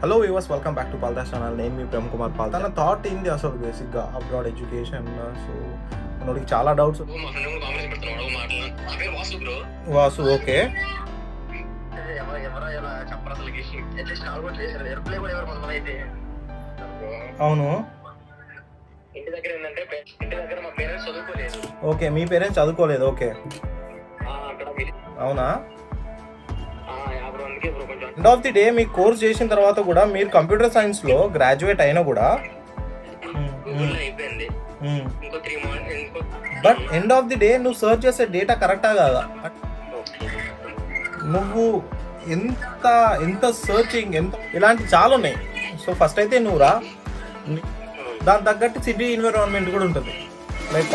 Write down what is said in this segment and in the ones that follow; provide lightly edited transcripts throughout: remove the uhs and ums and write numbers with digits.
Hello viewers, welcome back to Paldas channel. నేను మీ ప్రేమ్ కుమార్ పాల్. తన థాట్ ఏంది అసలు బేసిక్గా అబ్రాడ్ ఎడ్యుకేషన్? సో మనోడికి చాలా డౌట్స్. వాసు, ఓకే. అవును, ఇంటి దగ్గర ఏంటంటే ఇంటి దగ్గర మా పేరెంట్స్ చదువుకోలేదు. ఓకే, మీ పేరెంట్స్ చదువుకోలేదు. ఓకే, అవునా? End of the day me course చేసిన తర్వాత కూడా మీరు కంప్యూటర్ సైన్స్లో గ్రాడ్యుయేట్ అయినా కూడా అయిపోయింది. But end of the day నువ్వు సర్చ్ చేసే డేటా కరెక్టా కాదా? నువ్వు ఎంత ఎంత సర్చింగ్ ఎంత ఇలాంటి చాలా ఉన్నాయి. సో ఫస్ట్ అయితే నువ్వు రా, దాని తగ్గట్టు సిటీ ఎన్విరాన్మెంట్ కూడా ఉంటుంది. Like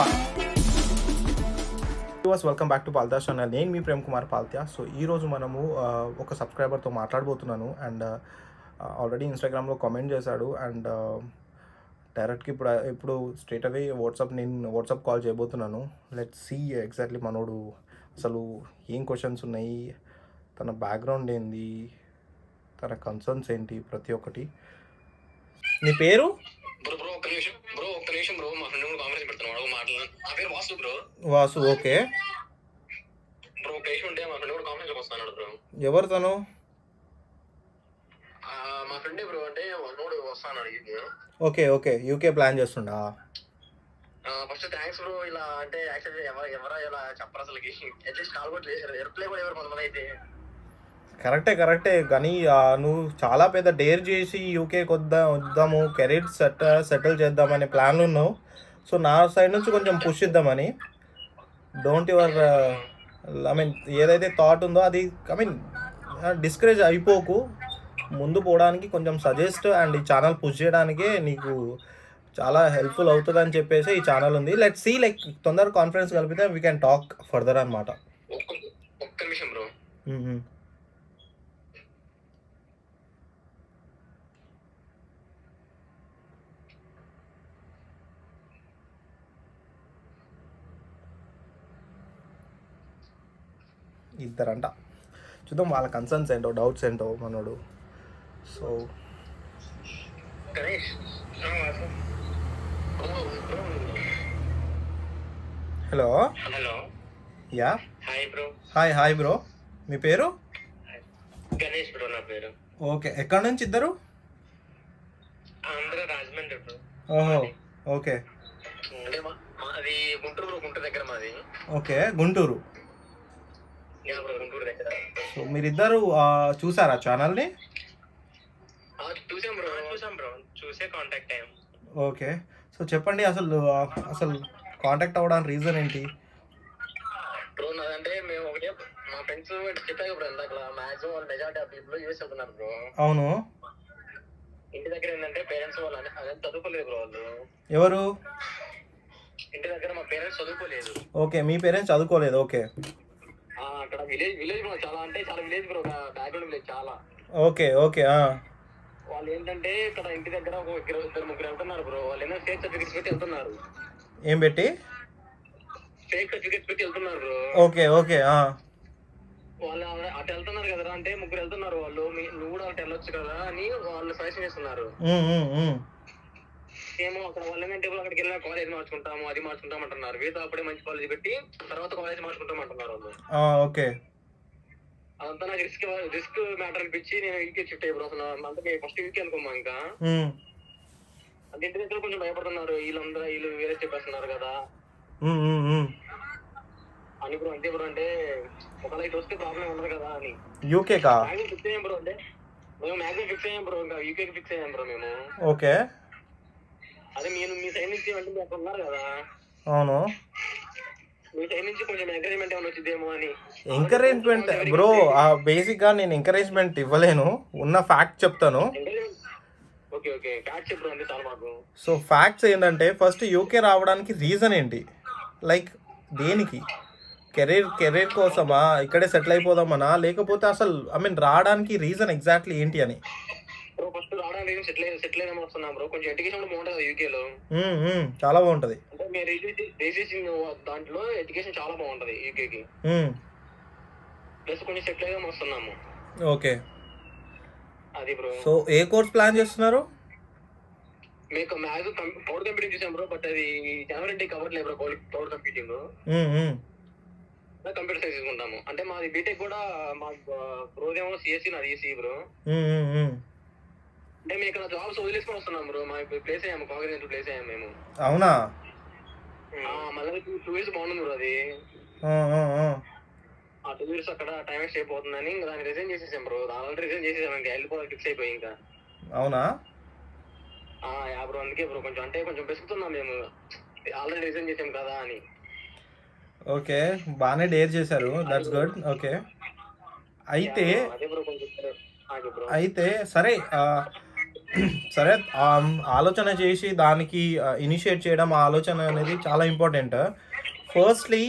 welcome back to Paldas channel. నేను మీ ప్రేమ్ కుమార్ పాల్త్యా. సో ఈరోజు మనము ఒక సబ్స్క్రైబర్తో మాట్లాడబోతున్నాను. అండ్ ఆల్రెడీ ఇన్స్టాగ్రామ్లో కామెంట్ చేశాడు. అండ్ డైరెక్ట్గా ఇప్పుడు స్ట్రేట్ అవే నేను వాట్సాప్ కాల్ చేయబోతున్నాను. లెట్స్ సీ ఎగ్జాక్ట్లీ మనోడు అసలు ఏం క్వశ్చన్స్ ఉన్నాయి, తన బ్యాక్గ్రౌండ్ ఏంది, తన కన్సర్న్స్ ఏంటి, ప్రతి ఒక్కటి. నీ పేరు? వాసు, ఓకే. ఎవరు తను? మా ఫ్రెండ్ బ్రో, అంటే నోడు వస్తాను. ఓకే ఓకే, యూకే ప్లాన్ చేస్తుండా? First thanks bro. ఇలా అంటే యాక్చువల్లీ ఎవరా ఇలా చెప్పరు అసలుకి. అట్లీస్ట్ కాల్ కూడా చేశారు, రిప్లై కూడా ఎవరు కొంతమంది అయితే. కరెక్టే కానీ నువ్వు చాలా పెద్ద డేర్ చేసి యూకేకి వద్దాము, కెరీర్ సెటిల్ చేద్దామనే ప్లాన్లు ఉన్నావు. సో నా సైడ్ నుంచి కొంచెం పుష్ ఇద్దామని. డోంట్ యువర్ ఏదైతే థాట్ ఉందో అది డిస్కరేజ్ అయిపోకు. ముందు పోవడానికి కొంచెం సజెస్ట్ అండ్ ఈ ఛానల్ పుష్ చేయడానికే నీకు చాలా హెల్ప్ఫుల్ అవుతుంది అని చెప్పేసి ఈ ఛానల్ ఉంది. లెట్స్ సీ, లైక్ తొందరగా కాన్ఫరెన్స్ కలిపితే వీ క్యాన్ టాక్ ఫర్దర్ అనమాట. ఒక్క నిమిషం బ్రో. ఇద్దరంట, చూద్దాం వాళ్ళ కన్సర్న్స్ ఏంటో, డౌట్స్ ఏంటో మనోడు. So hello hello, yeah, hi bro. Hi bro. మీ పేరు? గణేష్ బ్రో నా పేరు. ఓకే, ఎక్కడి నుంచి ఇద్దరు? ఆంధ్ర, రాజమండ్రి బ్రో. ఓహో, ఓకే. అంటే మాది గుంటూరు బ్రో, గుంటూరు దగ్గర మాది. ఓకే, గుంటూరు. గుంటూరు దగ్గర. సో మీరిద్దరు చూసారా ఛానల్ని? చూసాం బ్రో, చూసే కాంటాక్ట్ అయ్యాం. ఓకే, సో చెప్పండి అసలు కాంటాక్ట్ అవ్వడానికి రీజన్ ఏంటి? బ్రో నాదంటే మేము ఒకటే, మా ఫ్రెండ్స్ చెప్పారు బ్రో ఇందాక, మాక్సిమం వాళ్ళు మెజారిటీ ఆఫ్ పీపుల్ యూఎస్ వెళ్తున్నారు బ్రో. అవును, ఇంటి దగ్గర ఏంటంటే పేరెంట్స్ వాళ్ళు అదే చదువుకోలేదు బ్రో. వాళ్ళు ఎవరు? ఇంటి దగ్గర మా పేరెంట్స్ చదువుకోలేదు. ఓకే, మీ పేరెంట్స్ చదువుకోలేదు. ఓకే, అక్కడ విలేజ్ బ్రో, చాలా అంటే చాలా విలేజ్ బ్రో, బ్యాక్గ్రౌండ్ విలేజ్ చాలా. Okay okay. వాళ్ళు ఏంటంటే ఇక్కడ ఇంటి దగ్గర ఒక ఇద్దరు ముగ్గురు వెళ్తున్నారు బ్రో. వాళ్ళు ఏమో ఫేక్ సర్టిఫికేట్స్ పెట్టి వెళ్తున్నారు. ఏం పెట్టి? ఫేక్ సర్టిఫికేట్స్ పెట్టి వెళ్తున్నారు బ్రో. Okay okay. వాళ్ళు అటు వెళ్తున్నారు కదా, అంటే ముగ్గురు వెళ్తున్నారు. వాళ్ళు నువ్వు కూడా అటు వెళ్ళొచ్చు కదా అని వాళ్ళు సజెషన్ చేస్తున్నారు. ఏమో అక్కడ వాళ్ళు ఏంటంటే అక్కడికి వెళ్ళిన కాలేజ్ మార్చుకుంటాము, అది మార్చుకుంటాం అంటున్నారు. వీళ్ళతో అప్పుడే మంచి కాలేజ్ పెట్టి తర్వాత కాలేజ్ మార్చుకుంటాం అంటున్నారు వాళ్ళు. ఓకే, అదంతా నాకు రిస్క్ మ్యాటర్ అనిపించి నేను యూకే షిఫ్ట్ అయిపోతున్నాను. అంటే ఫస్ట్ యూకే అనుకోమా, ఇంకా అంటే ఇంటి దగ్గర కొంచెం భయపడుతున్నారు. వీళ్ళు వేరే చెప్పేస్తున్నారు కదా అని బ్రో. అంతే బ్రో, అంటే ఒకవేళ ఇటు వస్తే ప్రాబ్లం ఉండదు కదా అని. యూకే ఫిక్స్ అయ్యాం బ్రో. అంటే మేము మ్యాక్సిమం ఫిక్స్ అయ్యాం బ్రో, ఇంకా యూకేకి ఫిక్స్ అయ్యాం బ్రో మేము. ఓకే, అదే మీరు మీ సైడ్ నుంచి అంటే మీరు అక్కడ ఉన్నారు కదా. అవును, మీ సైడ్ నుంచి కొంచెం ఎంకరేజ్మెంట్ ఏమైనా వచ్చిందేమో అని. ఎంకరేజ్మెంట్ బ్రో, బేసిక్గా నేను ఎంకరేజ్మెంట్ ఇవ్వలేను, ఉన్న ఫ్యాక్ట్ చెప్తాను. ఓకే ఓకే, ఫ్యాక్ట్స్ చెప్పు అంతే చాలా మాకు. సో ఫ్యాక్ట్స్ ఏంటంటే, ఫస్ట్ యూకే రావడానికి రీజన్ ఏంటి? లైక్ దేనికి? కెరీర్ కోసమా, ఇక్కడే సెటిల్ అయిపోదామనా, లేకపోతే అసలు రావడానికి రీజన్ ఎగ్జాక్ట్లీ ఏంటి అని? ఫస్ట్ రావడానికి సెటిల్ అయినా వస్తున్నాం బ్రో. కొంచెం ఎడ్యుకేషన్ బాగుంటుంది యూకేలో. చాలా బాగుంటది. అంటే మేము రిజిస్ట్రేషన్ దాంట్లో ఎడ్యుకేషన్ చాలా బాగుంటది యూకేకి. ప్లస్ కొంచెం సెటిల్ అయినా వస్తున్నాము. ఓకే, అది బ్రో. సో ఏ కోర్స్ ప్లాన్ చేస్తున్నారు? మీకు మ్యాథ్స్ క్లౌడ్ కంప్యూటింగ్ చూసాం బ్రో, బట్ అది జనవరి కవర్ లేదు bro. Cloud computing computer science తీసుకుంటాము. అంటే మాది బీటెక్ కూడా, మా బ్రోదేమో సిఎస్సి, నాది ఈసీ బ్రో. అంటే మేము ఇక్కడ జాబ్స్ వదిలేసుకొని వస్తున్నాం బ్రో. మా ప్లేస్ అయ్యాము, కాంగ్రెస్ ప్లేస్ అయ్యాము మేము. అవునా? మళ్ళీ 2 years బాగుంది బ్రో అది. ఆ 2 years అక్కడ టైం వేస్ట్ అయిపోతుందని దాన్ని రిజైన్ చేసేసాం బ్రో. ఆల్రెడీ రిజైన్ చేసేసాం, ఇంకా వెళ్ళిపోవాలి ఫిక్స్ అయిపోయి ఇంకా. అవునా? బ్రో అందుకే బ్రో కొంచెం అంటే కొంచెం బెసుకుతున్నాం మేము, ఆల్రెడీ రిజైన్ చేసాం కదా అని. ఓకే, బాగానే డేర్ చేశారు, దట్స్ గుడ్. ఓకే, అయితే అయితే సరే సరే ఆలోచన చేసి దానికి ఇనిషియేట్ చేయడం, ఆ ఆలోచన అనేది చాలా ఇంపార్టెంట్. ఫస్ట్లీ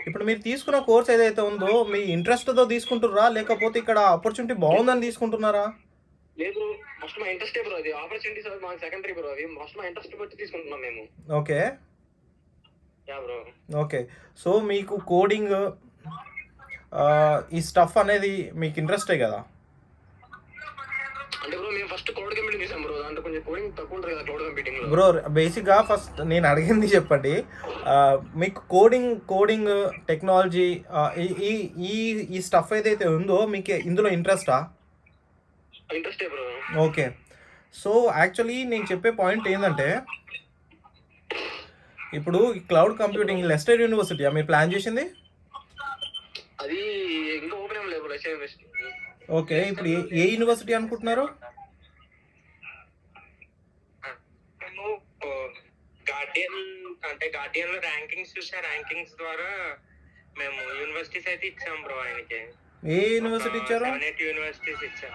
ఇప్పుడు మీరు తీసుకున్న కోర్స్ ఏదైతే ఉందో మీ ఇంట్రెస్ట్తో తీసుకుంటున్నారా, లేకపోతే ఇక్కడ ఆపర్చునిటీ బాగుందని తీసుకుంటున్నారా? లేదు, ఫస్ట్ మా ఇంట్రెస్ట్ బ్రో. అది ఆపర్చునిటీస్ మా సెకండరీ బ్రో. అవి ఫస్ట్ మా ఇంట్రెస్ట్ బట్టి తీసుకుంటున్నాం మేము. Okay bro. ఓకే, సో మీకు కోడింగ్ ఈ స్టఫ్ అనేది మీకు ఇంట్రెస్టే కదా? అంటే బ్రో మేము ఫస్ట్ క్లౌడ్ కంప్యూటింగ్ చేసాం బ్రో. దాంట్లో కొంచెం కోడింగ్ తక్కువ ఉంటుంది కదా క్లౌడ్ కంప్యూటింగ్ లో. బ్రో బేసిక్గా ఫస్ట్ నేను అడిగింది చెప్పండి, మీకు కోడింగ్ టెక్నాలజీ ఈ ఈ ఈ స్టఫ్ ఏదైతే ఉందో మీకు ఇందులో ఇంట్రెస్టా? ఇంట్రెస్టే బ్రో. ఓకే, సో యాక్చువల్లీ నేను చెప్పే పాయింట్ ఏంటంటే, ఇప్పుడు క్లౌడ్ కంప్యూటింగ్ లెస్టర్ యూనివర్సిటీయా మీరు ప్లాన్ చేసింది? అది ఇంకా ఓపెన్ ఏం లేదు లెస్టర్ యూనివర్సిటీ. ఓకే, ఇప్పుడు ఏ యూనివర్సిటీ అనుకుంటున్నారు? గార్డియన్, అంటే గార్డియన్ లో ర్యాంకింగ్స్ చూసా, ర్యాంకింగ్స్ ద్వారా మేము యూనివర్సిటీస్ అయితే ఇచ్చాం బ్రో ఆయనకి. ఏ యూనివర్సిటీ ఇచ్చారు? 7-8 యూనివర్సిటీస్ ఇచ్చాం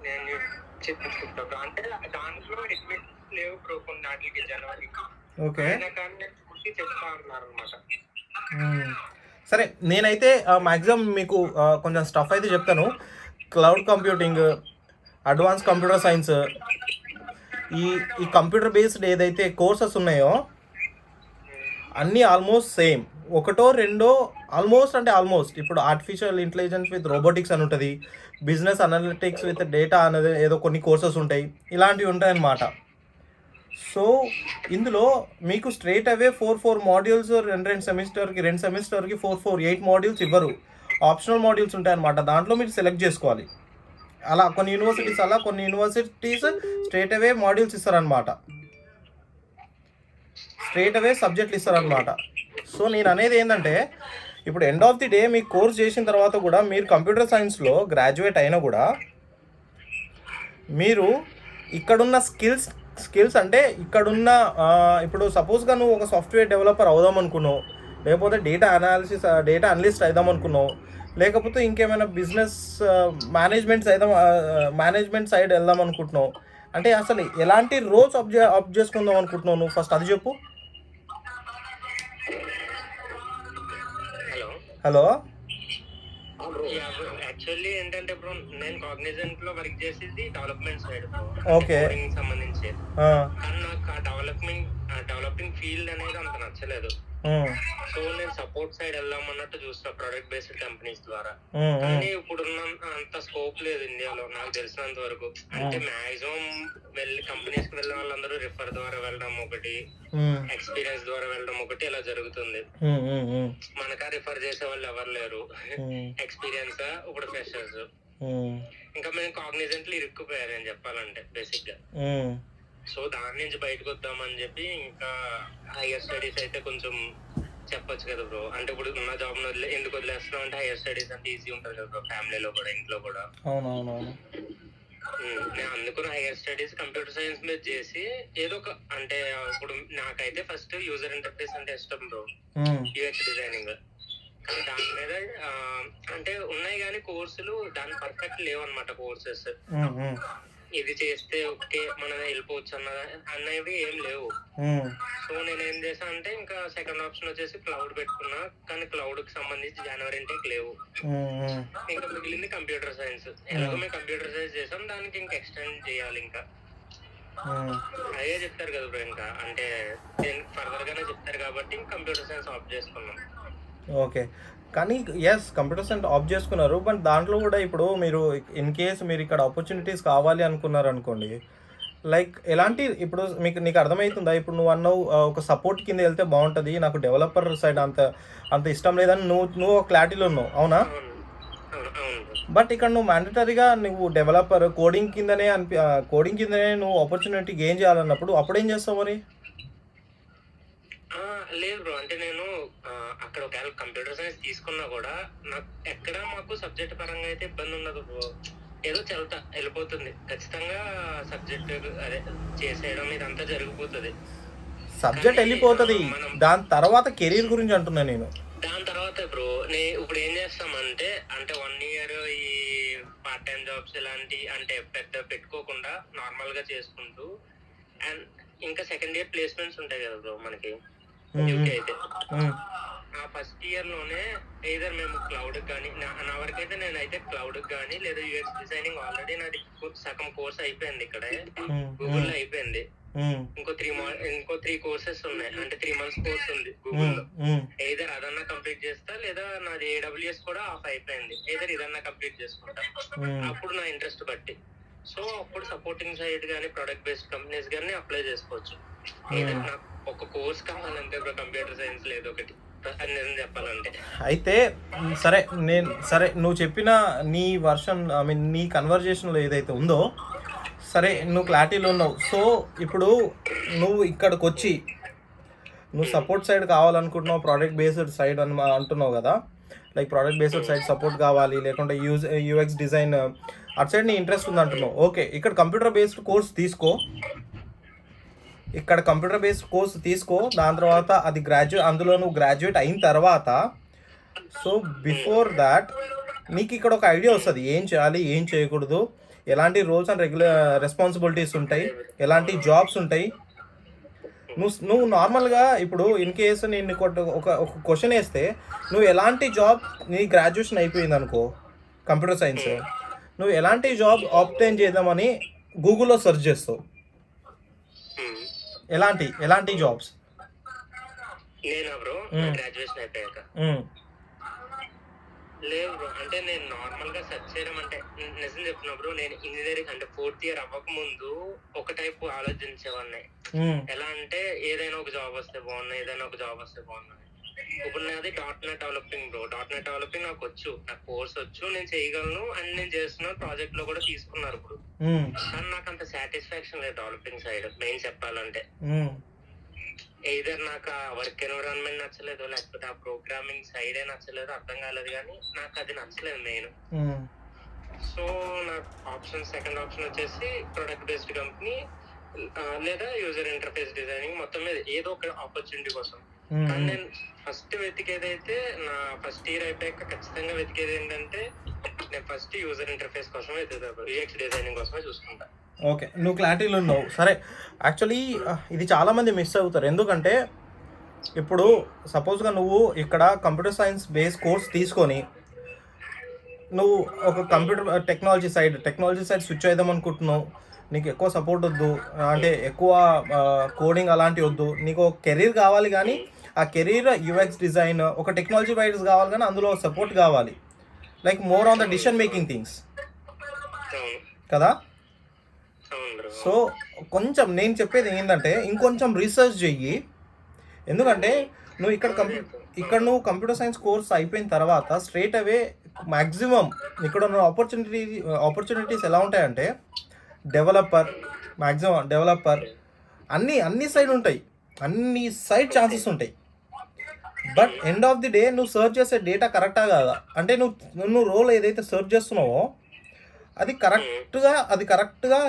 నేను చెప్తా. అంటే దాంట్లో అడ్మిషన్స్ లేవు బ్రో కొన్ని వాటికి జనవరికి. ఓకే, కానీ చెప్తా అన్నారు అనమాట. సరే, నేనైతే మ్యాక్సిమం మీకు కొంచెం స్టఫ్ అయితే చెప్తాను. Cloud computing, advance computer science, ఈ కంప్యూటర్ బేస్డ్ ఏదైతే కోర్సెస్ ఉన్నాయో అన్నీ ఆల్మోస్ట్ సేమ్, ఒకటో రెండో ఆల్మోస్ట్, అంటే ఆల్మోస్ట్ ఇప్పుడు ఆర్టిఫిషియల్ ఇంటెలిజెన్స్ విత్ రోబోటిక్స్ అని ఉంటుంది, బిజినెస్ అనలిటిక్స్ విత్ డేటా అనేది ఏదో కొన్ని కోర్సెస్ ఉంటాయి, ఇలాంటివి ఉంటాయన్నమాట. సో ఇందులో మీకు స్ట్రేట్ అవే 4 మాడ్యూల్స్, రెండు సెమిస్టర్కి 4 8 మాడ్యూల్స్ ఇవ్వరు, ఆప్షనల్ మాడ్యూల్స్ ఉంటాయన్నమాట. దాంట్లో మీరు సెలెక్ట్ చేసుకోవాలి. అలా కొన్ని యూనివర్సిటీస్ స్ట్రేట్ అవే మాడ్యూల్స్ ఇస్తారనమాట, స్ట్రేట్ అవే సబ్జెక్టులు ఇస్తారనమాట. సో నేను అనేది ఏంటంటే, ఇప్పుడు ఎండ్ ఆఫ్ ది డే మీకు కోర్స్ చేసిన తర్వాత కూడా మీరు కంప్యూటర్ సైన్స్లో గ్రాడ్యుయేట్ అయినా కూడా మీరు ఇక్కడున్న స్కిల్స్ అంటే ఇక్కడున్న ఇప్పుడు సపోజ్గా నువ్వు ఒక సాఫ్ట్వేర్ డెవలపర్ అవుదాం అనుకున్నావు, లేకపోతే డేటా అనలిస్ట్ అవుదాం అనుకున్నావు, లేకపోతే ఇంకేమైనా బిజినెస్ మేనేజ్మెంట్ సైడ్ వెళ్దాం అనుకుంటున్నావు అంటే అసలు ఎలాంటి రోల్స్ అప్ చేసుకుందాం అనుకుంటున్నావు నువ్వు? ఫస్ట్ అది చెప్పు. హలో, యాక్చువల్లీ ఏంటంటే ఇప్పుడు నేను కాగ్నిజెంట్ లో వర్క్ చేసేది డెవలప్మెంట్ సైడ్ ఓకే సంబంధించి. కానీ నాకు ఆ డెవలపింగ్ ఫీల్డ్ అనేది అంత నచ్చలేదు. సో నేను సపోర్ట్ సైడ్ వెళ్దామన్నట్టు చూస్తా ప్రొడక్ట్ బేస్డ్ కంపెనీస్ ద్వారా. కానీ ఇప్పుడున్న అంత స్కోప్ లేదు ఇండియాలో నాకు తెలిసినంత వరకు. అంటే మాక్సిమం కంపెనీస్ కి వెళ్ళిన వాళ్ళందరూ రిఫర్ ద్వారా వెళ్ళడం ఒకటి, ఎక్స్పీరియన్స్ ద్వారా వెళ్ళడం ఒకటి, ఇలా జరుగుతుంది. మనకా రిఫర్ చేసే వాళ్ళు ఎవరు లేరు. ఎక్స్పీరియన్స్ ఇప్పుడు ఫ్రెషర్స్. ఇంకా మేము కాగ్నిజెంట్లు ఇరుక్కుపోయారు నేను చెప్పాలంటే బేసిక్ గా. సో దాని నుంచి బయటకు వద్దామని చెప్పి ఇంకా హైయర్ స్టడీస్ అయితే కొంచెం చెప్పొచ్చు కదా బ్రో. అంటే ఇప్పుడు ఉన్న జాబ్ ఎందుకు వదిలేస్తున్నాం అంటే హైయర్ స్టడీస్ అంటే ఈజీ ఉంటుంది కదా బ్రో, ఫ్యామిలీలో కూడా ఇంట్లో కూడా. నేను అందుకున్న హైయర్ స్టడీస్ కంప్యూటర్ సైన్స్ మీద చేసి ఏదో ఒక, అంటే ఇప్పుడు నాకైతే ఫస్ట్ యూజర్ ఇంటర్ఫేస్ అంటే ఇష్టం బ్రో, యూఎక్స్ డిజైనింగ్. కానీ దాని మీద అంటే ఉన్నాయి కానీ కోర్సులు దాని పర్ఫెక్ట్ లేవు అనమాట కోర్సెస్. ఇది చేస్తే ఓకే మనం వెళ్ళిపోవచ్చు అన్నవి ఏం లేవు. సో నేను ఏం చేసా అంటే ఇంకా సెకండ్ ఆప్షన్ వచ్చేసి క్లౌడ్ పెట్టుకున్నా, కానీ క్లౌడ్ కి సంబంధించి జనవరి ఇంటేక్ లేవు. ఇంకా మిగిలింది కంప్యూటర్ సైన్స్. ఎలాగో మేము కంప్యూటర్ సైన్స్ చేసాం, దానికి ఇంకా ఎక్స్టెండ్ చేయాలి. ఇంకా అదే చెప్తారు కదా బ్రో, ఇంకా అంటే ఫర్దర్ గానే చెప్తారు కాబట్టి కంప్యూటర్ సైన్స్ ఆప్ చేసుకున్నాం. ఓకే. కానీ యెస్, కంప్యూటర్ సైన్స్ ఆప్ట్ చేసుకున్నారు. బట్ దాంట్లో కూడా ఇప్పుడు మీరు ఇన్ కేస్ మీరు ఇక్కడ ఆపర్చునిటీస్ కావాలి అనుకున్నారనుకోండి, లైక్ ఎలాంటి ఇప్పుడు నీకు అర్థమైతుందా? ఇప్పుడు నువ్వు అన్నావు ఒక సపోర్ట్ కింద వెళ్తే బాగుంటుంది, నాకు డెవలపర్ సైడ్ అంత అంత ఇష్టం లేదని నువ్వు ఒక క్లారిటీలో ఉన్నావు, అవునా? అవును అవును బ్రో. బట్ ఇక్కడ నువ్వు మ్యాండటరీగా నువ్వు డెవలపర్ కోడింగ్ కిందనే నువ్వు ఆపర్చునిటీ గెయిన్ చేయాలన్నప్పుడు అప్పుడేం చేస్తావు మరి? ఆ, లేదు బ్రో, అంటే నేను అక్కడ ఒకవేళ కంప్యూటర్ సైన్స్ తీసుకున్నా కూడా నాకు ఎక్కడ మాకు సబ్జెక్ట్ పరంగా అయితే ఇబ్బంది ఉండదు బ్రో. ఏదో చదువుతా వెళ్ళిపోతుంది, ఖచ్చితంగా సబ్జెక్ట్ అదే చేసేయడం ఇదంతా జరిగిపోతుంది. సబ్జెక్ట్ కానీ వెళ్ళిపోతుంది, మనం దాని తర్వాత కెరీర్ గురించి అంటున్నా నేను. దాని తర్వాత బ్రో ఇప్పుడు ఏం చేస్తామంటే, అంటే 1 year ఈ పార్ట్ టైం జాబ్స్ ఇలాంటి అంటే పెద్ద పెట్టుకోకుండా నార్మల్ గా చేసుకుంటూ, అండ్ ఇంకా సెకండ్ ఇయర్ ప్లేస్మెంట్స్ ఉంటాయి కదా బ్రో మనకి యూకే అయితే. మ్మ్. ఆ ఫస్ట్ ఇయర్ లోనే ఏదర్ మేము క్లౌడ్ కానీ నా వరకైతే నేనైతే క్లౌడ్ కానీ లేదా యూఎక్స్ డిజైనింగ్ ఆల్రెడీ నాది సగం కోర్స్ అయిపోయింది ఇక్కడ గూగుల్ లో అయిపోయింది. ఇంకో 3 కోర్సెస్ ఉన్నాయి, అంటే 3 months కోర్స్ ఉంది గూగుల్ లో. ఏదర్ అదన్నా కంప్లీట్ చేస్తా, లేదా నాది AWS కూడా ఆఫ్ అయిపోయింది, ఏదర్ ఇదన్నా కంప్లీట్ చేసుకుంటా అప్పుడు నా ఇంట్రెస్ట్ బట్టి. సో అప్పుడు సపోర్టింగ్ సైడ్ కానీ ప్రొడక్ట్ బేస్డ్ కంపెనీస్ కానీ అప్లై చేసుకోవచ్చు. ఏదైనా నాకు ఒక కోర్స్ కావాలంటే ఇప్పుడు కంప్యూటర్ సైన్స్ లేదు ఒకటి అని నిజం చెప్పాలంటే. అయితే సరే నువ్వు చెప్పిన నీ వర్షన్, ఐ మీన్ నీ కన్వర్జేషన్లో ఏదైతే ఉందో, సరే నువ్వు క్లారిటీలో ఉన్నావు. సో ఇప్పుడు నువ్వు ఇక్కడికి వచ్చి నువ్వు సపోర్ట్ సైడ్ కావాలనుకుంటున్నావు, ప్రోడక్ట్ బేస్డ్ సైడ్ అని అంటున్నావు కదా, like product based side support కావాలి, లేకుంటే యూఎక్స్ డిజైన్ అటు సైడ్ నీ ఇంట్రెస్ట్ ఉంది అంటున్నావు. ఓకే, ఇక్కడ కంప్యూటర్ బేస్డ్ కోర్స్ తీసుకో, దాని తర్వాత అది అందులో నువ్వు గ్రాడ్యుయేట్ అయిన తర్వాత, సో బిఫోర్ దాట్ నీకు ఇక్కడ ఒక ఐడియా వస్తుంది ఏం చేయాలి, ఏం చేయకూడదు, ఎలాంటి రోల్స్ అండ్ రెస్పాన్సిబిలిటీస్ ఉంటాయి, ఎలాంటి జాబ్స్ ఉంటాయి. నువ్వు నార్మల్గా ఇప్పుడు ఇన్ కేసు నేను ఒక క్వశ్చన్ వేస్తే, నువ్వు ఎలాంటి జాబ్, నీ గ్రాడ్యుయేషన్ అయిపోయింది అనుకో కంప్యూటర్ సైన్స్, నువ్వు ఎలాంటి జాబ్ ఆప్టైన్ చేద్దామని గూగుల్లో సెర్చ్ చేస్తావు, ఎలాంటి జాబ్స్? నేనా బ్రో గ్రాడ్యుయేషన్ అయిపోయాక లేదు బ్రో, అంటే నేను నార్మల్ గా సెర్చ్ చేయడం అంటే నిజం చెప్తున్నా బ్రో, నేను ఇంజనీరింగ్ అంటే 4th year అవ్వక ముందు ఒక టైపు ఆలోచించేవాడిని. ఎలా అంటే ఏదైనా ఒక జాబ్ వస్తే బాగున్నాయి. ఇప్పుడు నాది .NET developing bro. .NET developing నాకు వచ్చు, నాకు కోర్స్ వచ్చు, నేను చేయగలను, అండ్ నేను చేస్తున్నాను, ప్రాజెక్ట్ లో కూడా తీసుకున్నారు ఇప్పుడు. కానీ నాకు అంత సాటిస్ఫాక్షన్ లేదు డెవలపింగ్ సైడ్ మెయిన్ చెప్పాలంటే. ఎయిదర్ నాకు ఆ వర్క్ ఎన్విరాన్మెంట్ నచ్చలేదు, లేకపోతే ఆ ప్రోగ్రామింగ్ సైడే నచ్చలేదు, అర్థం కాలేదు, కానీ నాకు అది నచ్చలేదు మెయిన్. సో నాకు సెకండ్ ఆప్షన్ వచ్చేసి ప్రొడక్ట్ బేస్డ్ కంపెనీ లేదా యూజర్ ఇంటర్ఫేస్ డిజైనింగ్, మొత్తం మీద ఏదో ఒక ఆపర్చునిటీ కోసం. కానీ నేను ఫస్ట్ వెతికేదైతే నా ఫస్ట్ ఇయర్ అయిపోయాక ఖచ్చితంగా వెతికేది ఏంటంటే, నేను ఫస్ట్ యూజర్ ఇంటర్ఫేస్ కోసమే వెతుకుతాను, యూఎక్స్ డిజైనింగ్ కోసమే చూసుకుంటా. ఓకే, నువ్వు క్లారిటీలో ఉన్నావు. సరే, యాక్చువల్లీ ఇది చాలామంది మిస్ అవుతారు. ఎందుకంటే ఇప్పుడు సపోజ్గా నువ్వు ఇక్కడ కంప్యూటర్ సైన్స్ బేస్ కోర్స్ తీసుకొని నువ్వు ఒక కంప్యూటర్ టెక్నాలజీ సైడ్ స్విచ్ అవుదాం అనుకుంటున్నావు, నీకు ఎక్కువ సపోర్ట్ వద్దు, అంటే ఎక్కువ కోడింగ్ అలాంటివి వద్దు, నీకు కెరీర్ కావాలి, కానీ ఆ కెరీర్ యూఎక్స్ డిజైన్ ఒక టెక్నాలజీ వైజ్ కావాలి, కానీ అందులో సపోర్ట్ కావాలి, like more on the decision making things కదా. సో కొంచెం నేను చెప్పేది ఏంటంటే, ఇంకొంచెం రీసెర్చ్ చెయ్యి. ఎందుకంటే నువ్వు ఇక్కడ నువ్వు కంప్యూటర్ సైన్స్ కోర్స్ అయిపోయిన తర్వాత స్ట్రైట్ అవే మ్యాక్సిమం ఇక్కడ ఉన్న ఆపర్చునిటీస్ ఎలా ఉంటాయంటే, డెవలపర్ అన్ని సైడ్ ఉంటాయి, అన్ని సైడ్ ఛాన్సెస్ ఉంటాయి. But end of the day నువ్వు సర్చ్ చేసే డేటా కరెక్టా కాదా, అంటే నువ్వు రోల్ ఏదైతే సర్చ్ చేస్తున్నావో అది కరెక్ట్గా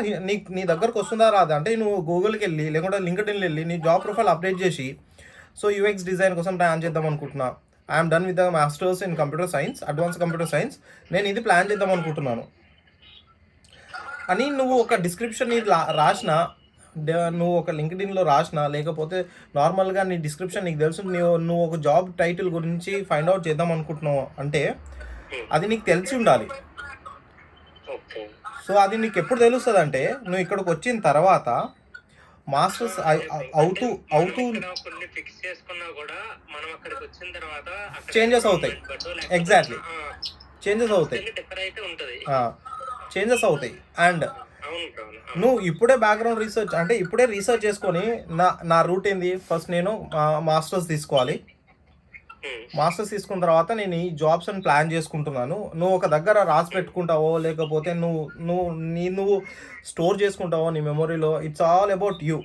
నీ దగ్గరకు వస్తుందా రాదా, అంటే నువ్వు గూగుల్కి వెళ్ళి లేకుంటే లింక్డ్ఇన్ వెళ్ళి నీ జాబ్ ప్రొఫైల్ అప్డేట్ చేసి, సో యూఎక్స్ డిజైన్ కోసం ప్లాన్ చేద్దాం అనుకుంటున్నా, I'm done with the masters in computer science, advance computer science, నేను ఇది ప్లాన్ చేద్దాం అనుకుంటున్నాను అని నువ్వు ఒక డిస్క్రిప్షన్ రాసిన, నువ్వు ఒక లింక్డ్ఇన్లో రాసిన, లేకపోతే నార్మల్గా నీ డిస్క్రిప్షన్ నీకు తెలుసు, నువ్వు ఒక జాబ్ టైటిల్ గురించి ఫైండ్ అవుట్ చేద్దాం అనుకుంటున్నావు అంటే అది నీకు తెలిసి ఉండాలి. సో అది నీకు ఎప్పుడు తెలుస్తుంది అంటే, నువ్వు ఇక్కడికి వచ్చిన తర్వాత మాస్టర్స్ అవుతూ అవుతూ కొన్ని ఫిక్స్ చేసుకున్నా కూడా మనం అక్కడికి వచ్చిన తర్వాత చేంజెస్ అవుతాయి. ఎగ్జాక్ట్లీ చేంజెస్ అవుతాయి, డిఫర్ అయితే ఉంటది. చేంజెస్ అవుతాయి. అండ్ అవును బ్రో. నువ్వు ఇప్పుడే బ్యాక్గ్రౌండ్ రీసెర్చ్ అంటే ఇప్పుడే రీసెర్చ్ చేసుకొని నా రూట్ ఏంది, ఫస్ట్ నేను మాస్టర్స్ తీసుకోవాలి. మాస్టర్స్ తీసుకున్న తర్వాత నేను ఈ జాబ్స్ అని ప్లాన్ చేసుకుంటున్నాను. నువ్వు ఒక దగ్గర రాసి పెట్టుకుంటావో లేకపోతే నువ్వు స్టోర్ చేసుకుంటావో నీ మెమొరీలో, it's all about you.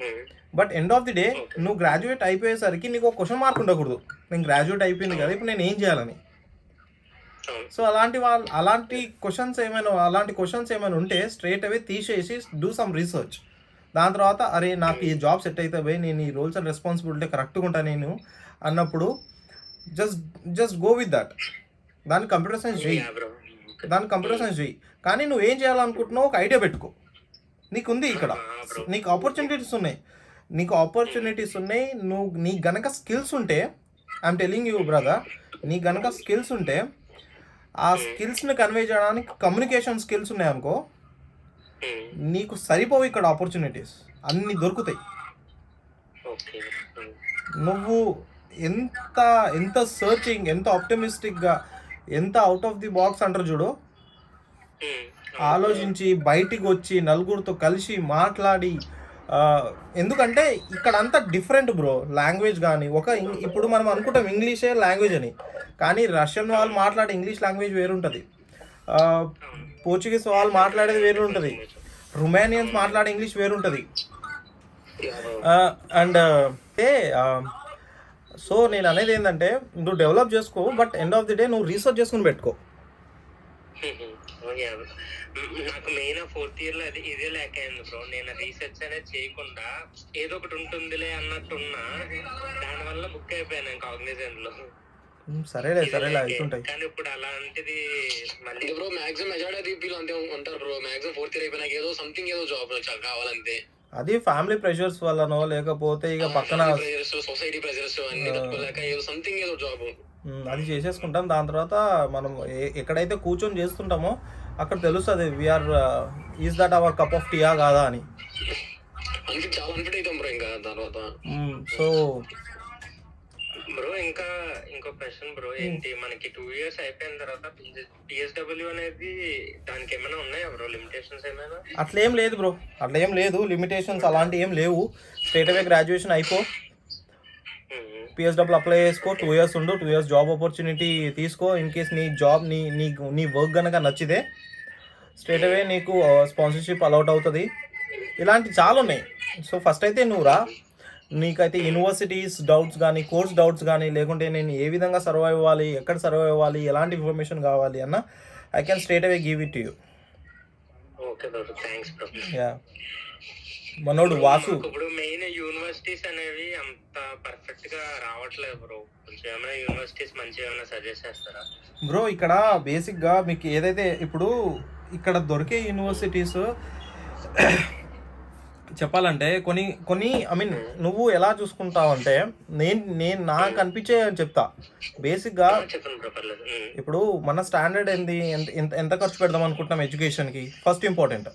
But end of the day నువ్వు గ్రాడ్యుయేట్ అయిపోయేసరికి నీకు ఒక క్వశ్చన్ మార్క్ ఉండకూడదు, నేను గ్రాడ్యుయేట్ అయిపోయింది కదా ఇప్పుడు నేను ఏం చేయాలని. సో అలాంటి క్వశ్చన్స్ ఏమైనా ఉంటే స్ట్రేట్ అవే తీసేసి డూ సమ్ రీసెర్చ్. దాని తర్వాత అరే నాకు ఈ జాబ్ సెట్ అయితే పోయి నేను ఈ రోల్స్ అండ్ రెస్పాన్సిబిలిటీ కరెక్ట్గా ఉంటాను నేను అన్నప్పుడు జస్ట్ గో విత్ దట్. దాన్ని కంప్యూటర్ సైన్స్ చెయ్యి. కానీ నువ్వు ఏం చేయాలనుకుంటున్నావు ఒక ఐడియా పెట్టుకో. నీకుంది ఇక్కడ, నీకు ఆపర్చునిటీస్ ఉన్నాయి. నీకు గనక స్కిల్స్ ఉంటే, ఐఎమ్ టెలింగ్ యూ బ్రదర్, నీకు గనక స్కిల్స్ ఉంటే ఆ స్కిల్స్ని కన్వే చేయడానికి కమ్యూనికేషన్ స్కిల్స్ ఉన్నాయనుకో, నీకు సరిపోవు ఇక్కడ ఆపర్చునిటీస్ అన్నీ దొరుకుతాయి. నువ్వు ఎంత సర్చింగ్, ఎంత ఆప్టమిస్టిక్గా, ఎంత అవుట్ ఆఫ్ ది బాక్స్ అంటారు చూడు, ఆలోచించి బయటికి వచ్చి నలుగురితో కలిసి మాట్లాడి, ఎందుకంటే ఇక్కడ అంతా డిఫరెంట్ బ్రో. లాంగ్వేజ్ కానీ ఇప్పుడు మనం అనుకుంటాం ఇంగ్లీషే లాంగ్వేజ్ అని, కానీ రష్యన్ వాళ్ళు మాట్లాడే ఇంగ్లీష్ లాంగ్వేజ్ వేరుంటుంది, పోర్చుగీస్ వాళ్ళు మాట్లాడేది వేరు ఉంటుంది, రొమానియన్స్ మాట్లాడే ఇంగ్లీష్ వేరుంటుంది. అండ్ సో నేను అనేది ఏంటంటే నువ్వు డెవలప్ చేసుకో, but end of the day నువ్వు రీసెర్చ్ చేసుకుని పెట్టుకో. నాకు మెయిన్ 4th ఇయర్ లో ఇదే లేక అయింది బ్రో. నేను రీసెర్చ్ అనేది చేయకుండా ఏదో ఒకటి ఉంటుందిలే అన్నట్టున్నా, దానివల్ల బుక్ అయిపోయాను కాగ్నిజెంట్ లో. సరేలే అవుతుంటాయి. కానీ ఇప్పుడు అలాంటిది మళ్ళీ బ్రో మాక్సిమం మెజారిటీ పీపుల్ అంతే ఉంటారు బ్రో. మాక్సిమం 4th ఇయర్ అయిపోయినాక ఏదో సంథింగ్ ఏదో జాబ్ కావాలంతే. అది ఫ్యామిలీ ప్రెషర్స్ వల్లనో లేకపోతే ఇక పక్కన సొసైటీ ప్రెషర్స్ అన్ని తట్టుకోలేక ఏదో సంథింగ్ ఏదో జాబ్ అది చేసేసుకుంటాం. దాని తర్వాత మనం ఎక్కడైతే కూర్చొని చేస్తుంటామో అక్కడ తెలుస్తుంది we are is that our cup of టీయా కాదా అని. చాలా అన్ఫిట్ అవుతాం బ్రో ఇంకా తర్వాత. సో బ్రో ఇంకో క్వశ్చన్ బ్రో, ఏంటి మనకి 2 years అయిపోయిన తర్వాత PSW అనేది దానికి ఏమైనా ఉన్నాయా బ్రో, లిమిటేషన్స్ ఏమైనా? అట్లేం లేదు బ్రో, లిమిటేషన్స్ అలాంటివి ఏం లేవు. స్ట్రేట్ అవే గ్రాడ్యుయేషన్ అయిపో, PSW అప్లై చేసుకో, 2 years ఉండు, 2 years జాబ్ ఆపర్చునిటీ తీసుకో. ఇన్ కేస్ నీ జాబ్ నీ వర్క్ కనుక నచ్చితే స్ట్రేట్ అవే నీకు స్పాన్సర్షిప్ అలౌట్ అవుతుంది. ఇలాంటివి చాలా ఉన్నాయి. సో ఫస్ట్ అయితే నువ్వు రా, నీకైతే యూనివర్సిటీస్ డౌట్స్ కానీ, కోర్స్ డౌట్స్ కానీ, లేకుంటే నేను ఏ విధంగా సర్వైవ్ అవ్వాలి, ఎక్కడ సర్వైవ్ అవ్వాలి, ఎలాంటి ఇన్ఫర్మేషన్ కావాలి అన్న I can straight away give it to you. Yeah మనోడు వాసు. ఇప్పుడు మెయిన్ యూనివర్సిటీస్ అనేవి అంత పర్ఫెక్ట్ గా రావట్లేదు బ్రో, కొంచెం ఏమైనా యూనివర్సిటీస్ మంచిగా ఏమైనా సజెస్ట్ చేస్తారా బ్రో? ఇక్కడ బేసిక్ గా మీకు ఏదైతే ఇప్పుడు ఇక్కడ దొరికే యూనివర్సిటీస్ చెప్పాలంటే కొన్ని ఐ మీన్ నువ్వు ఎలా చూసుకుంటావు అంటే, నేను నాకు అనిపించే చెప్తా. బేసిక్గా ఇప్పుడు మన స్టాండర్డ్ ఏంది, ఎంత ఖర్చు పెడదాం అనుకుంటున్నాం ఎడ్యుకేషన్కి, ఫస్ట్ ఇంపార్టెంట్.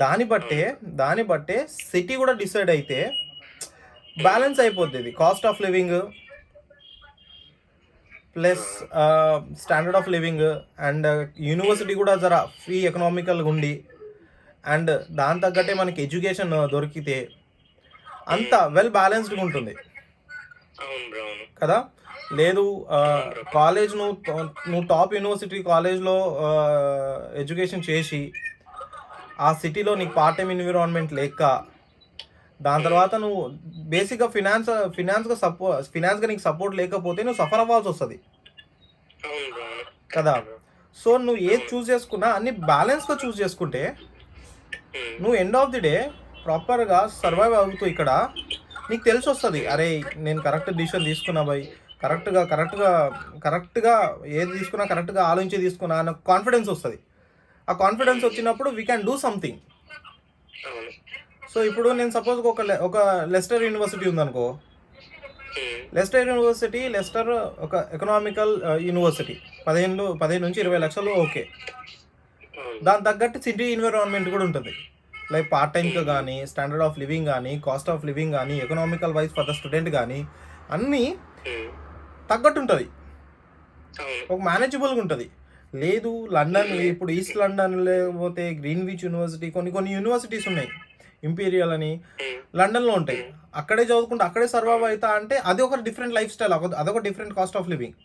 దాన్ని బట్టే సిటీ కూడా డిసైడ్ అయితే బ్యాలెన్స్ అయిపోద్ది. ఇది cost of living plus standard of living and university కూడా జర ఫ్రీ ఎకనామికల్గా ఉండి అండ్ దాని తగ్గట్టే మనకి ఎడ్యుకేషన్ దొరికితే అంత వెల్ బ్యాలెన్స్డ్గా ఉంటుంది కదా. లేదు కాలేజ్ నువ్వు టాప్ యూనివర్సిటీ కాలేజ్లో ఎడ్యుకేషన్ చేసి ఆ సిటీలో నీకు పార్ట్ టైం ఎన్విరాన్మెంట్ లేక, దాని తర్వాత నువ్వు బేసిక్గా ఫినాన్స్గా నీకు సపోర్ట్ లేకపోతే నువ్వు సఫర్ అవ్వాల్సి వస్తుంది కదా. సో నువ్వు ఏది చూస్ చేసుకున్నా అన్ని బ్యాలెన్స్గా చూస్ చేసుకుంటే నువ్వు ఎండ్ ఆఫ్ ది డే ప్రాపర్గా సర్వైవ్ అవుతూ ఇక్కడ నీకు తెలిసి వస్తుంది, అరే నేను కరెక్ట్ డిసిషన్ తీసుకున్నా బై, కరెక్ట్గా ఏది తీసుకున్నా కరెక్ట్గా ఆలోచించి తీసుకున్నా అన్న కాన్ఫిడెన్స్ వస్తుంది. ఆ కాన్ఫిడెన్స్ వచ్చినప్పుడు we can do something. So ఇప్పుడు నేను సపోజ్ ఒక లెస్టర్ యూనివర్సిటీ ఉందనుకో, లెస్టర్ ఒక ఎకనామికల్ యూనివర్సిటీ, 15 నుంచి 20 లక్షలు ఓకే. దాని తగ్గట్టు సిటీ ఎన్విరాన్మెంట్ కూడా ఉంటుంది. లైక్ పార్ట్ టైంకి కానీ, స్టాండర్డ్ ఆఫ్ లివింగ్ కానీ, కాస్ట్ ఆఫ్ లివింగ్ కానీ, economical wise for the student కానీ అన్నీ తగ్గట్టు ఉంటుంది, ఒక మేనేజబుల్గా ఉంటుంది. లేదు లండన్, ఇప్పుడు ఈస్ట్ లండన్ లేకపోతే గ్రీన్విచ్ యూనివర్సిటీ, కొన్ని యూనివర్సిటీస్ ఉన్నాయి, ఇంపీరియల్ అని లండన్లో ఉంటాయి, అక్కడే చదువుకుంటే అక్కడే సర్వైవ్ అవుతా అంటే అది ఒక డిఫరెంట్ లైఫ్ స్టైల్, అదొక different cost of living.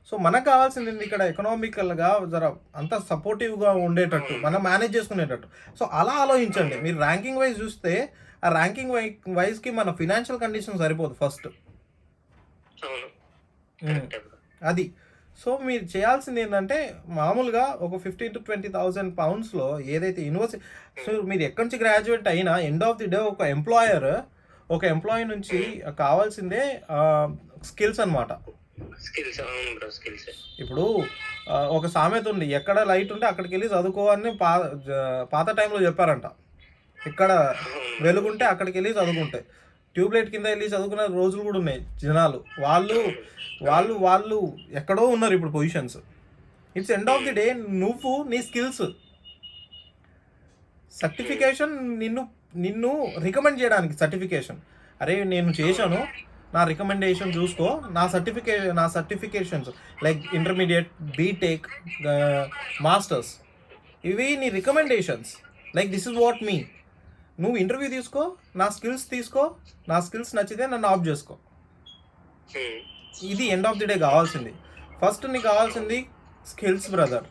So మనకు కావాల్సింది ఇక్కడ ఎకనామికల్గా జర అంత సపోర్టివ్గా ఉండేటట్టు, మనం మేనేజ్ చేసుకునేటట్టు. సో అలా ఆలోచించండి. మీరు ర్యాంకింగ్ వైజ్ చూస్తే ఆ ర్యాంకింగ్ వైజ్కి మన ఫినాన్షియల్ కండిషన్ సరిపోదు ఫస్ట్, అది. సో మీరు చేయాల్సింది ఏంటంటే మామూలుగా ఒక 15,000 to 20,000 poundsలో ఏదైతే యూనివర్సిటీ, సో మీరు ఎక్కడి నుంచి గ్రాడ్యుయేట్ అయినా ఎండ్ ఆఫ్ ది డే ఒక ఎంప్లాయీ నుంచి కావాల్సిందే స్కిల్స్ అనమాట. ఇప్పుడు ఒక సామెత ఉంది, ఎక్కడ లైట్ ఉంటే అక్కడికి వెళ్ళి చదువుకోవాలని పాత టైంలో చెప్పారంట. ఇక్కడ వెలుగుంటే అక్కడికి వెళ్ళి చదువుకుంటే, ట్యూబ్లైట్ కింద వెళ్ళి చదువుకునే రోజులు కూడా ఉన్నాయి జనాలు. వాళ్ళు ఎక్కడో ఉన్నారు ఇప్పుడు positions. It's end of the day నువ్వు నీ స్కిల్స్, సర్టిఫికేషన్ నిన్ను రికమెండ్ చేయడానికి సర్టిఫికేషన్, అరే నేను చేశాను నా రికమెండేషన్ చూసుకో, నా certifications like intermediate, BTech, masters, ఇవి నీ recommendations. Like this is what me, నువ్వు ఇంటర్వ్యూ తీసుకో, నా స్కిల్స్ నచ్చితే నన్ను ఆఫ్ చేసుకో. ఇది ఎండ్ ఆఫ్ ది డే కావాల్సింది. ఫస్ట్ నీకు కావాల్సింది స్కిల్స్ బ్రదర్.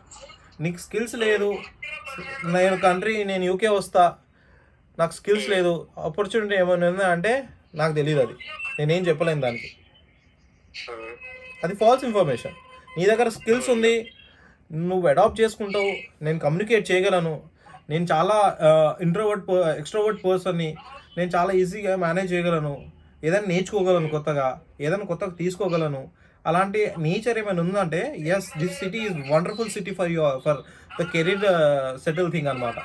నీకు స్కిల్స్ లేదు, నేను యూకే వస్తా, నాకు స్కిల్స్ లేదు, ఆపర్చునిటీ ఏమైనా ఉందా అంటే నాకు తెలియదు, అది నేనేం చెప్పలేను దానికి, అది ఫాల్స్ ఇన్ఫర్మేషన్. నీ దగ్గర స్కిల్స్ ఉంది, నువ్వు అడాప్ట్ చేసుకుంటావు, నేను కమ్యూనికేట్ చేయగలను, నేను చాలా ఎక్స్ట్రోవర్ట్ పర్సన్ని, నేను చాలా ఈజీగా మేనేజ్ చేయగలను, ఏదైనా నేర్చుకోగలను, కొత్తగా తీసుకోగలను, అలాంటి నేచర్ ఏమైనా ఉందంటే yes, this city is wonderful city for the career settle thing అనమాట.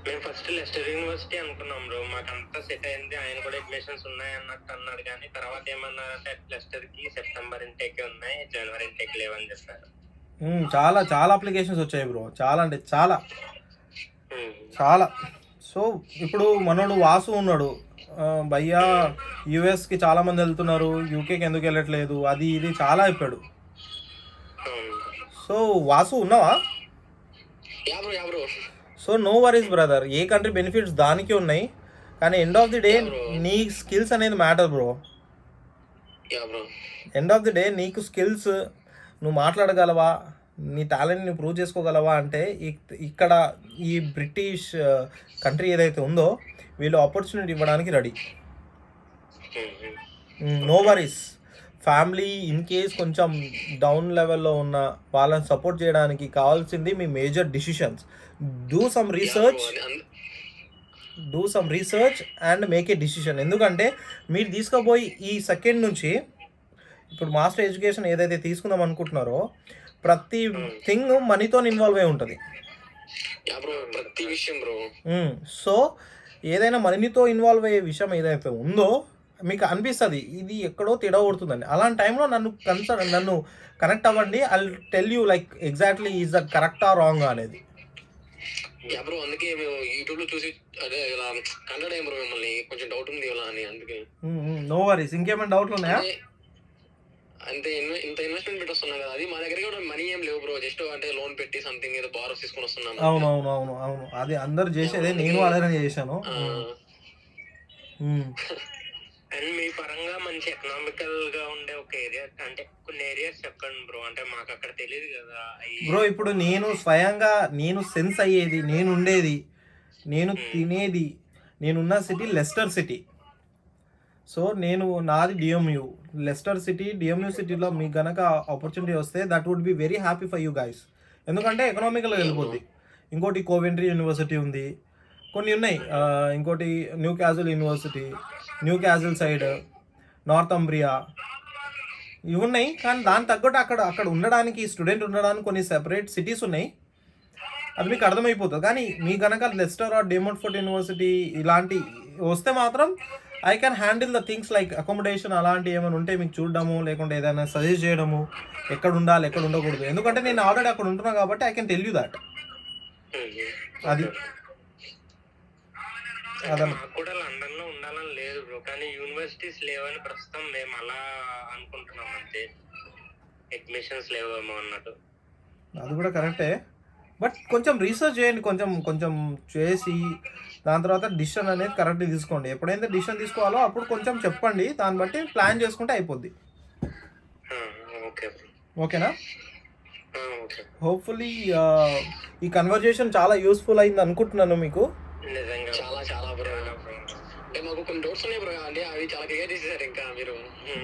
మేము ఫస్ట్ లెస్టర్ యూనివర్సిటీ అనుకున్నాం బ్రో, మాకు అంతా సెట్ అయింది, ఆయన కూడా అడ్మిషన్స్ ఉన్నాయి అన్నట్టు అన్నాడు. కానీ తర్వాత ఏమన్నారంటే లెస్టర్ కి సెప్టెంబర్ ఇంటేక్ ఉన్నాయి, జనవరి ఇంటేక్ లేవని చెప్పారు. చాలా అప్లికేషన్స్ వచ్చాయి బ్రో, చాలా అంటే చాలా. సో ఇప్పుడు మనోడు వాసు ఉన్నాడు, భయ్యా యూఎస్కి చాలా మంది వెళ్తున్నారు, యూకేకి ఎందుకు వెళ్ళట్లేదు, అది ఇది చాలా చెప్పాడు. సో వాసు ఉన్నావా? సో నో వరీస్ బ్రదర్, ఏ కంట్రీ బెనిఫిట్స్ దానికి ఉన్నాయి, కానీ ఎండ్ ఆఫ్ ది డే నీ స్కిల్స్ అనేది matter bro. End of the day నీకు స్కిల్స్, నువ్వు మాట్లాడగలవా, నీ టాలెంట్ని ప్రూవ్ చేసుకోగలవా అంటే ఇక్కడ ఈ బ్రిటిష్ కంట్రీ ఏదైతే ఉందో వీళ్ళు ఆపర్చునిటీ ఇవ్వడానికి ready. No worries. Family in case కొంచెం డౌన్ లెవెల్లో ఉన్న వాళ్ళని సపోర్ట్ చేయడానికి కావాల్సింది మీ major decisions. Do some research and make a decision. ఎందుకంటే మీరు తీసుకోబోయి ఈ సెకండ్ నుంచి ఇప్పుడు మాస్టర్ ఎడ్యుకేషన్ ఏదైతే తీసుకుందాం అనుకుంటున్నారో ప్రతి థింగ్ మనీతో ఇన్వాల్వ్ అయి ఉంటుంది. సో ఏదైనా మనీతో ఇన్వాల్వ్ అయ్యే విషయం ఏదైతే ఉందో మీకు అనిపిస్తుంది ఇది ఎక్కడో తేడా కొడుతుందండి, అలాంటి టైంలో నన్ను కనెక్ట్ అవ్వండి. I tell you like exactly is the కరెక్టా రాంగ్ అనేది. అందుకే మేము యూట్యూబ్ లో చూసి అదే ఇలా కంటెంట్ ఏం బ్రో మిమ్మల్ని కొంచెం డౌట్ ఉంది ఇలా అని, అందుకే. No worries. ఇంకేమైనా డౌట్లు ఉన్నాయా? అంతే, ఇంత ఇన్వెస్ట్మెంట్ పెట్టి వస్తున్నాం కదా, అది మా దగ్గర కూడా మనీ ఏం లేవు బ్రో, జస్ట్ అంటే లోన్ పెట్టి సంథింగ్ ఏదో బారోస్ తీసుకొని వస్తున్నాం. అవును, అది అందరు చేసేదే, నేను అలానే చేశాను. అండ్ మీ పరంగా మంచి ఎకనామికల్ గా ఉండే ఒక ఏరియా అంటే కొన్ని ఏరియాస్ చెప్పండి బ్రో, అంటే మాకు అక్కడ తెలియదు కదా బ్రో. ఇప్పుడు నేను స్వయంగా సెన్స్ అయ్యేది, నేను ఉండేది, నేను తినేది, నేనున్న సిటీ లెస్టర్ సిటీ. సో నాది డిఎంయూ లెస్టర్ సిటీ. డిఎంయూ సిటీలో మీకు గనక ఆపర్చునిటీ వస్తే that would be very happy for you guys, ఎందుకంటే ఎకనామికల్గా వెళ్ళిపోద్ది. ఇంకోటి కోవెంట్రీ యూనివర్సిటీ ఉంది, కొన్ని ఉన్నాయి, ఇంకోటి Newcastle university, Newcastle side, Northumbria, ఇవి ఉన్నాయి. కానీ దాని తగ్గట్టు అక్కడ ఉండడానికి, స్టూడెంట్ ఉండడానికి కొన్ని సెపరేట్ సిటీస్ ఉన్నాయి, అది మీకు అర్థమైపోతుంది. కానీ మీ కనుక లెస్టర్ ఆర్ డేమోంట్ఫోర్ట్ యూనివర్సిటీ ఇలాంటి వస్తే మాత్రం I can handle the things like accommodation అలాంటివి ఏమైనా ఉంటే మీకు చూడడము, లేకుంటే ఏదైనా సజెస్ట్ చేయడము, ఎక్కడ ఉండాలి ఎక్కడ ఉండకూడదు. ఎందుకంటే నేను ఆల్రెడీ అక్కడ ఉంటున్నాను కాబట్టి I can tell you that. అది అదన్న మాకు కూడా లండన్ లో ఉండాలని లేదు బ్రో, కానీ యూనివర్సిటీస్ లేవని ప్రస్తుతం మేము అలా అనుకుంటున్నాం అంతే, అడ్మిషన్స్ లేవేమో అన్నట్టు. అది కూడా కరెక్టే, బట్ కొంచెం రీసెర్చ్ చేయండి, కొంచెం కొంచెం చేసి దాని తర్వాత డిసిషన్ అనేది కరెక్ట్గా తీసుకోండి. ఎప్పుడైతే డిసిషన్ తీసుకోవాలో అప్పుడు కొంచెం చెప్పండి, దాన్ని బట్టి ప్లాన్ చేసుకుంటే అయిపోద్ది. ఓకే ఓకేనా? ఓకే. హోప్ఫుల్లీ ఈ కన్వర్జేషన్ చాలా యూస్ఫుల్ అయింది అనుకుంటున్నాను మీకు. నిజంగా చాలా చాలా బ్రో. అంటే మాకు కొన్ని డౌట్స్ ఉన్నాయి బ్రో, అంటే అవి చాలా క్లియర్ చేసేసారు ఇంకా మీరు.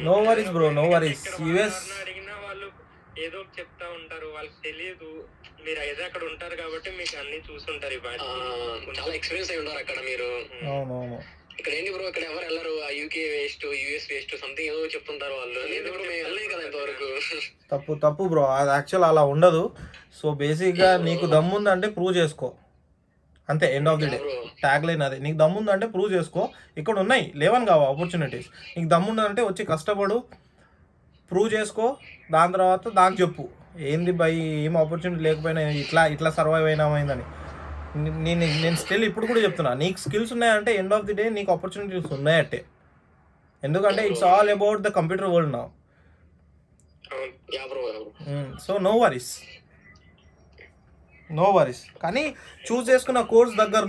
No worries bro, no worries. US అడిగినా వాళ్ళు ఏదో ఒకటి చెప్తా ఉంటారు, వాళ్ళకి తెలియదు. మీరు అయితే అక్కడ ఉంటారు కాబట్టి మీకు అన్ని చూసుంటారు. చాలా ఎక్స్పీరియన్స్ అయి ఉంటారు అక్కడ మీరు. అవునవును. ఇక్కడ ఏంటి బ్రో, ఇక్కడ ఎవరు వెళ్ళరు, UK waste, US waste something ఏదో చెప్తుంటారు వాళ్ళు. లేదు బ్రో, మేము వెళ్ళలేదు కదా ఇంతవరకు. తప్పు బ్రో, అది యాక్చువల్ అలా ఉండదు. సో బేసిక్గా నీకు దమ్ముందంటే ప్రూవ్ చేసుకో, అంతే. End of the day tag line అదే, నీకు దమ్ముందంటే ప్రూవ్ చేసుకో. ఇక్కడ ఉన్నాయి, లేవని కావు ఆపర్చునిటీస్. నీకు దమ్ముందంటే వచ్చి కష్టపడు, ప్రూవ్ చేసుకో, దాని తర్వాత దానికి చెప్పు ఏంది బై ఏం ఆపర్చునిటీ లేకపోయినా ఇట్లా సర్వైవ్ అయినామైందని. నేను స్టిల్ ఇప్పుడు కూడా చెప్తున్నా, నీకు స్కిల్స్ ఉన్నాయంటే ఎండ్ ఆఫ్ ది డే నీకు ఆపర్చునిటీస్ ఉన్నాయంటే. ఎందుకంటే it's all about the computer world now. So no worries. కానీ చూస్ చేసుకునే కోర్స్ దగ్గర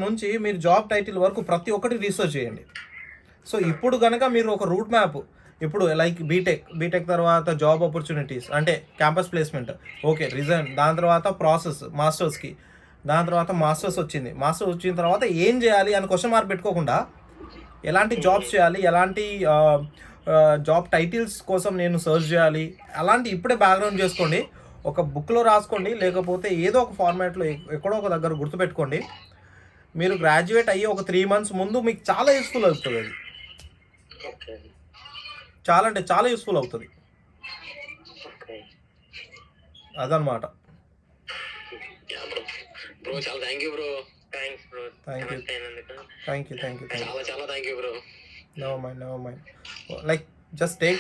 నుంచి మీరు జాబ్ టైటిల్ వరకు ప్రతి ఒక్కటి రీసెర్చ్ చేయండి. సో ఇప్పుడు కనుక మీరు ఒక రూట్ మ్యాప్, ఇప్పుడు లైక్ బీటెక్ తర్వాత జాబ్ ఆపర్చునిటీస్ అంటే క్యాంపస్ ప్లేస్మెంట్, ఓకే రిజైన్, దాని తర్వాత ప్రాసెస్ మాస్టర్స్కి, దాని తర్వాత మాస్టర్స్ వచ్చిన తర్వాత ఏం చేయాలి అని క్వశ్చన్ మార్క్ పెట్టుకోకుండా ఎలాంటి జాబ్స్ చేయాలి, ఎలాంటి జాబ్ టైటిల్స్ కోసం నేను సర్చ్ చేయాలి, అలాంటి ఇప్పుడే బ్యాక్గ్రౌండ్ చేసుకోండి. ఒక బుక్లో రాసుకోండి, లేకపోతే ఏదో ఒక ఫార్మాట్లో ఎక్కడో ఒక దగ్గర గుర్తుపెట్టుకోండి. మీరు గ్రాడ్యుయేట్ అయ్యి ఒక 3 months ముందు మీకు చాలా యూస్ఫుల్ అవుతుంది. అది చాలా అంటే చాలా యూస్ఫుల్ అవుతుంది. అదనమాట. బ్రో చాలా thank you bro. Thanks bro. Thank you. చాలా చాలా thank you bro. Never mind. Like just take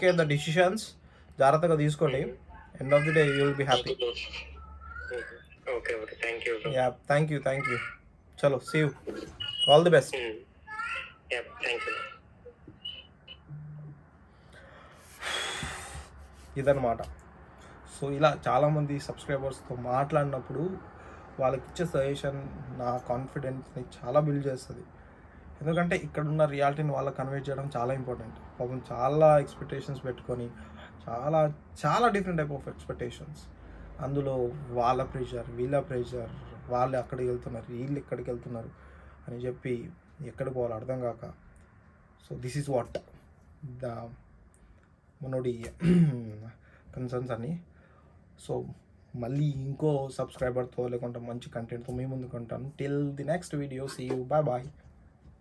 care the decisions, జాగ్రత్తగా తీసుకోండి. End of the day you will be happy. Okay okay, thank you. Yeah, thank you. చలో, see you. All the best. Yeah, thank you. ఇదన్నమాట. So ఇలా చాలామంది సబ్స్క్రైబర్స్తో మాట్లాడినప్పుడు వాళ్ళకి ఇచ్చే suggestion నా కాన్ఫిడెన్స్ని చాలా బిల్డ్ చేస్తుంది. ఎందుకంటే ఇక్కడున్న రియాలిటీని వాళ్ళకి కన్వే చేయడం చాలా ఇంపార్టెంట్. పాపం చాలా ఎక్స్పెక్టేషన్స్ పెట్టుకొని చాలా డిఫరెంట్ టైప్ ఆఫ్ ఎక్స్పెక్టేషన్స్, అందులో వాళ్ళ ప్రెషర్, వీళ్ళ ప్రెషర్, వాళ్ళు అక్కడికి వెళ్తున్నారు, వీళ్ళు ఇక్కడికి వెళ్తున్నారు అని చెప్పి ఎక్కడికి పోవాలో అర్థం కాక. So this is what the మనోడి కన్సర్న్స్ అని. సో మళ్ళీ ఇంకో సబ్స్క్రైబర్తో లేకుంటే మంచి కంటెంట్తో మీ ముందుకు ఉంటాను. Till the next video, see you, bye.